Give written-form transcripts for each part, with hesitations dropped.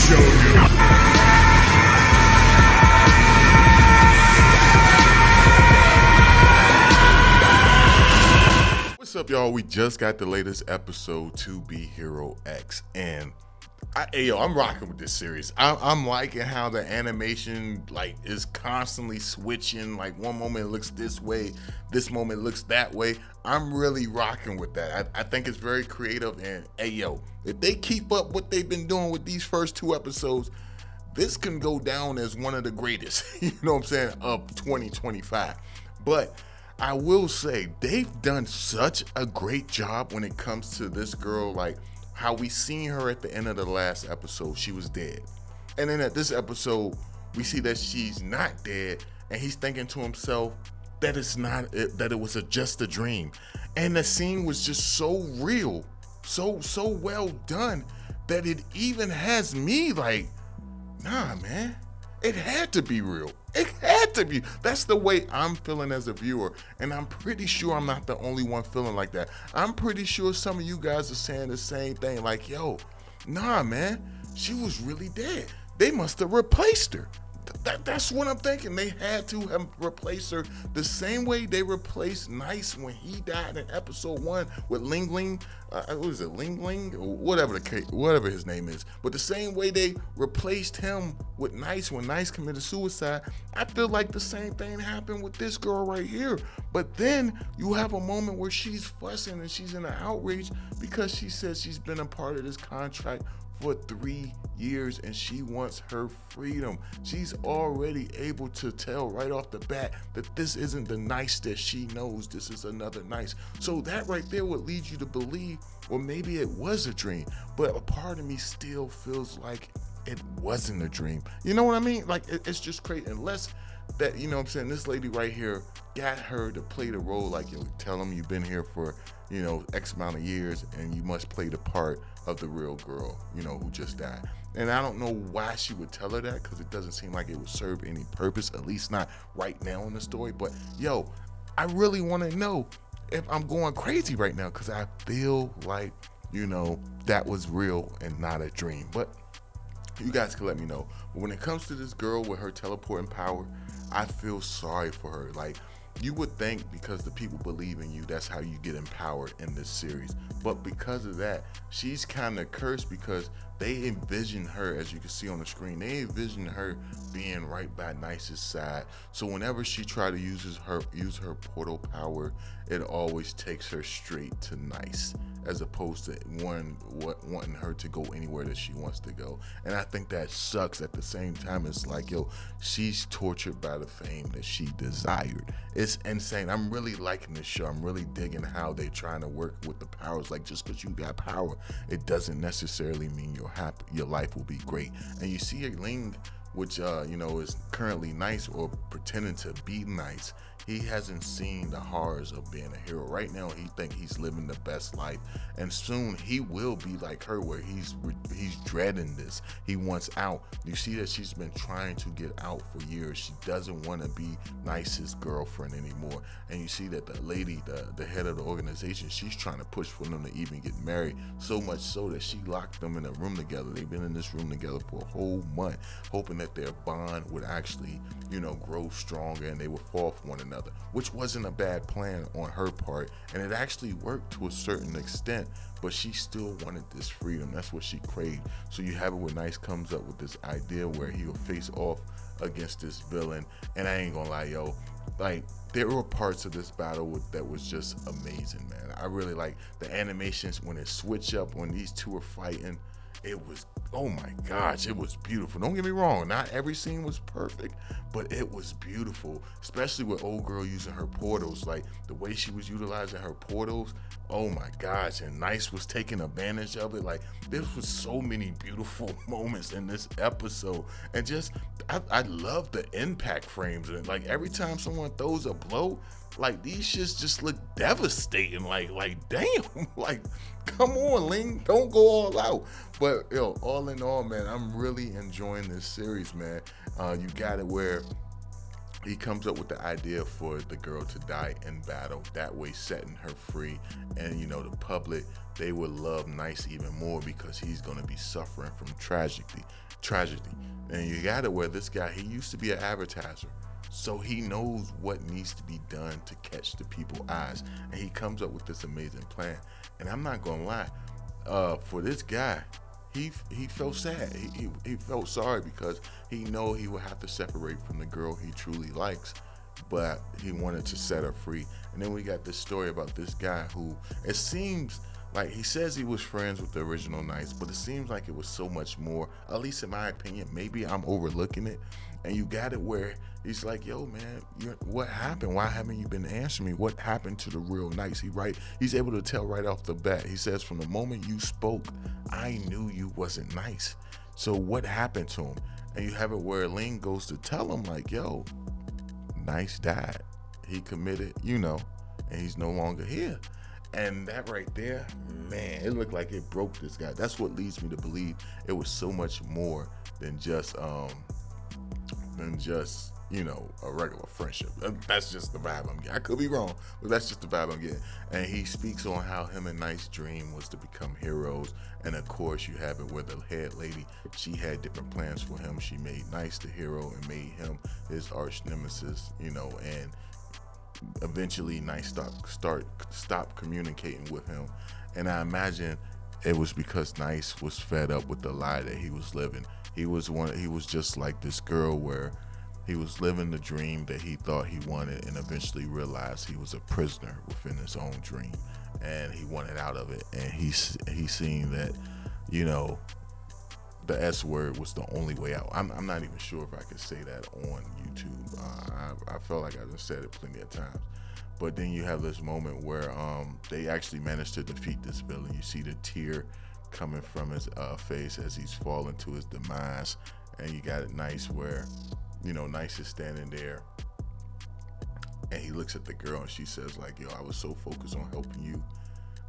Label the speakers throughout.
Speaker 1: show you. What's up, y'all? We just got the latest episode to Be Hero X, and I'm rocking with this series. I'm liking how the animation is constantly switching. Like one moment it looks this way, this moment it looks that way. I'm really rocking with that. I think it's very creative, and if they keep up what they've been doing with these first two episodes, this can go down as one of the greatest, you know what I'm saying, of 2025. But I will say they've done such a great job when it comes to this girl, like how we seen her at the end of the last episode. She was dead, and then at this episode we see that she's not dead, and he's thinking to himself that it's not that it was just a dream. And the scene was just so real, so well done, that it even has me like, nah, man, it had to be real. It had to be. That's the way I'm feeling as a viewer. And I'm pretty sure I'm not the only one feeling like that. I'm pretty sure some of you guys are saying the same thing. Like, yo, nah, man, she was really dead. They must have replaced her. That's what I'm thinking. They had to have replaced her the same way they replaced Nice when he died in episode 1 with Ling Ling. What is it, Ling Ling? Or whatever his name is. But the same way they replaced him with Nice when Nice committed suicide, I feel like the same thing happened with this girl right here. But then you have a moment where she's fussing and she's in an outrage because she says she's been a part of this contract for 3 years and she wants her freedom. She's already able to tell right off the bat that this isn't the Nice that she knows. This is another Nice. So that right there would lead you to believe, well, maybe it was a dream, but a part of me still feels like it wasn't a dream. You know what I mean? Like it's just crazy. Unless that, you know what I'm saying, this lady right here got her to play the role like, yo, tell them you've been here for, X amount of years and you must play the part of the real girl, who just died. And I don't know why she would tell her that, because it doesn't seem like it would serve any purpose, at least not right now in the story. But yo, I really want to know if I'm going crazy right now, because I feel like, that was real and not a dream. But you guys can let me know. But when it comes to this girl with her teleporting power, I feel sorry for her. Like, you would think because the people believe in you, that's how you get empowered in this series. But because of that, she's kind of cursed, because they envision her, as you can see on the screen, they envision her being right by Nice's side. So whenever she try to use her portal power, it always takes her straight to Nice, as opposed to wanting her to go anywhere that she wants to go. And I think that sucks. At the same time, it's like, yo, she's tortured by the fame that she desired. It's insane. I'm really liking this show. I'm really digging how they're trying to work with the powers. Like, just because you got power, it doesn't necessarily mean you're happy, your life will be great. And you see Ling, which is currently Nice, or pretending to be Nice. He hasn't seen the horrors of being a hero. Right now, he thinks he's living the best life, and soon he will be like her, where he's dreading this. He wants out. You see that she's been trying to get out for years. She doesn't want to be Nice's girlfriend anymore. And you see that the lady, the head of the organization, she's trying to push for them to even get married. So much so that she locked them in a room together. They've been in this room together for a whole month, hoping that their bond would actually, grow stronger and they would fall for one another, which wasn't a bad plan on her part, and it actually worked to a certain extent. But she still wanted this freedom. That's what she craved. So you have it where Nice comes up with this idea where he'll face off against this villain. And I ain't gonna lie, yo, like, there were parts of this battle that was just amazing, man. I really like the animations when it switch up, when these two are fighting. It was, oh my gosh, it was beautiful. Don't get me wrong, not every scene was perfect, but it was beautiful, especially with old girl using her portals. Like, the way she was utilizing her portals, oh my gosh, and Nice was taking advantage of it. Like, there was so many beautiful moments in this episode. And just, I love the impact frames. And like, every time someone throws a blow, like, these shits just look devastating. Like damn, like, come on, Ling, don't go all out. But yo, all in all, man, I'm really enjoying this series, man. You got it where he comes up with the idea for the girl to die in battle, that way setting her free. And the public, they would love Nice even more because he's going to be suffering from tragedy. And you got it where this guy, he used to be an advertiser, so he knows what needs to be done to catch the people's eyes, and he comes up with this amazing plan. And I'm not gonna lie, for this guy, he felt sad. He felt sorry because he know he would have to separate from the girl he truly likes, but he wanted to set her free. And then we got this story about this guy who, it seems like, he says he was friends with the original Knights, but it seems like it was so much more, at least in my opinion. Maybe I'm overlooking it. And you got it where he's like, yo, man, what happened? Why haven't you been answering me? What happened to the real Knights? He's able to tell right off the bat. He says, from the moment you spoke, I knew you wasn't nice. So what happened to him? And you have it where Ling goes to tell him, like, yo, Nice died. He committed, and he's no longer here. And that right there, man, it looked like it broke this guy. That's what leads me to believe it was so much more than just a regular friendship. That's just the vibe I'm getting. I could be wrong, but that's just the vibe I'm getting. And he speaks on how him and Nice's dream was to become heroes. And of course, you have it where the head lady, she had different plans for him. She made Nice the hero and made him his arch nemesis, and eventually Nice stopped communicating with him. And I imagine it was because Nice was fed up with the lie that he was living. He was just like this girl where he was living the dream that he thought he wanted, and eventually realized he was a prisoner within his own dream, and he wanted out of it. And he seen that, the S word was the only way out. I'm not even sure if I could say that on YouTube. I felt like I just said it plenty of times. But then you have this moment where they actually managed to defeat this villain. You see the tear coming from his face as he's falling to his demise. And you got it Nice where, Nice is standing there and he looks at the girl and she says, like, yo, I was so focused on helping you,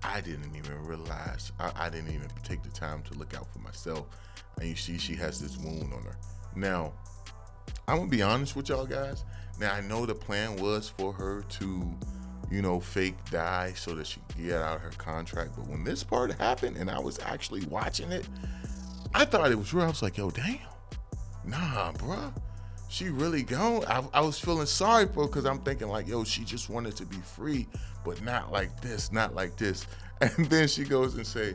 Speaker 1: I didn't even realize, I didn't even take the time to look out for myself. And you see she has this wound on her. Now, I'm gonna be honest with y'all guys. Now, I know the plan was for her to, fake die so that she could get out of her contract. But when this part happened and I was actually watching it, I thought it was real. I was like, yo, damn. Nah, bruh. She really gone. I was feeling sorry for her because I'm thinking like, yo, she just wanted to be free, but not like this, not like this. And then she goes and say,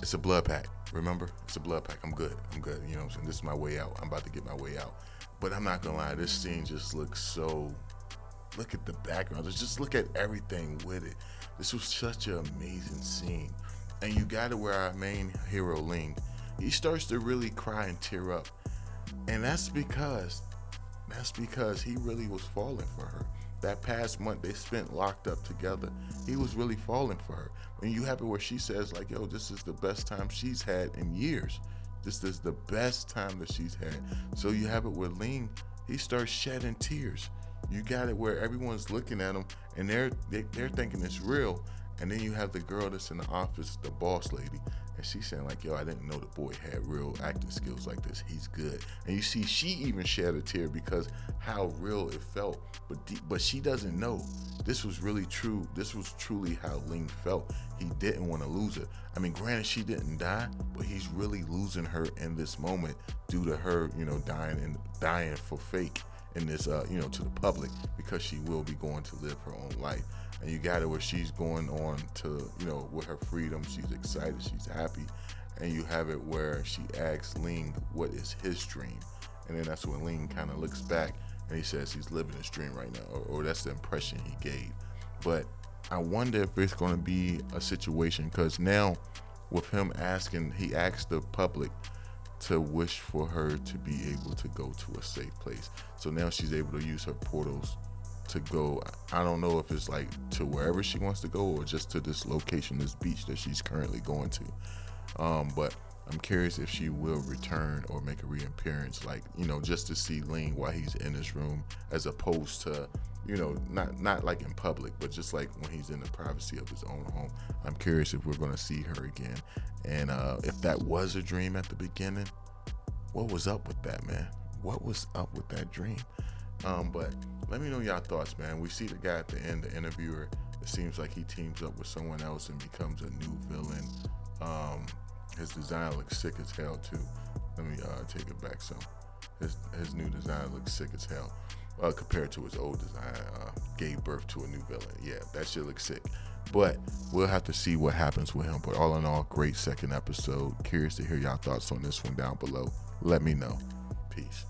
Speaker 1: it's a blood pact. Remember? It's a blood pact. I'm good. You know what I'm saying? This is my way out. I'm about to get my way out. But I'm not gonna lie, this scene just looks so, look at the background. Just look at everything with it. This was such an amazing scene. And you got it where our main hero, Ling, he starts to really cry and tear up. And that's because he really was falling for her. That past month they spent locked up together, he was really falling for her. And you have it where she says like, yo, this is the best time she's had in years. This is the best time that she's had. So you have it where Ling, he starts shedding tears. You got it where everyone's looking at him and they're thinking it's real. And then you have the girl that's in the office, the boss lady, and she's saying like, yo, I didn't know the boy had real acting skills like this. He's good. And you see she even shed a tear because how real it felt. But she doesn't know. This was really true. This was truly how Ling felt. He didn't want to lose her. I mean, granted, she didn't die, but he's really losing her in this moment due to her, dying for fake in this, to the public, because she will be going to live her own life. And you got it where she's going on to, with her freedom. She's excited. She's happy. And you have it where she asks Ling what is his dream. And then that's when Ling kind of looks back and he says he's living his dream right now, or that's the impression he gave. But I wonder if it's going to be a situation, because now with him he asked the public to wish for her to be able to go to a safe place. So now she's able to use her portals to go. I don't know if it's like to wherever she wants to go or just to this location, this beach that she's currently going to. But I'm curious if she will return or make a reappearance, like, just to see Ling while he's in his room, as opposed to, not like in public, but just like when he's in the privacy of his own home. I'm curious if we're going to see her again. And if that was a dream at the beginning, what was up with that, man? What was up with that dream? But let me know your thoughts, man. We see the guy at the end, the interviewer. It seems like he teams up with someone else and becomes a new villain. His design looks sick as hell too. Let me take it back some. His new design looks sick as hell. Compared to his old design, gave birth to a new villain. Yeah, that shit looks sick. But we'll have to see what happens with him. But all in all, great second episode. Curious to hear y'all thoughts on this one down below. Let me know. Peace.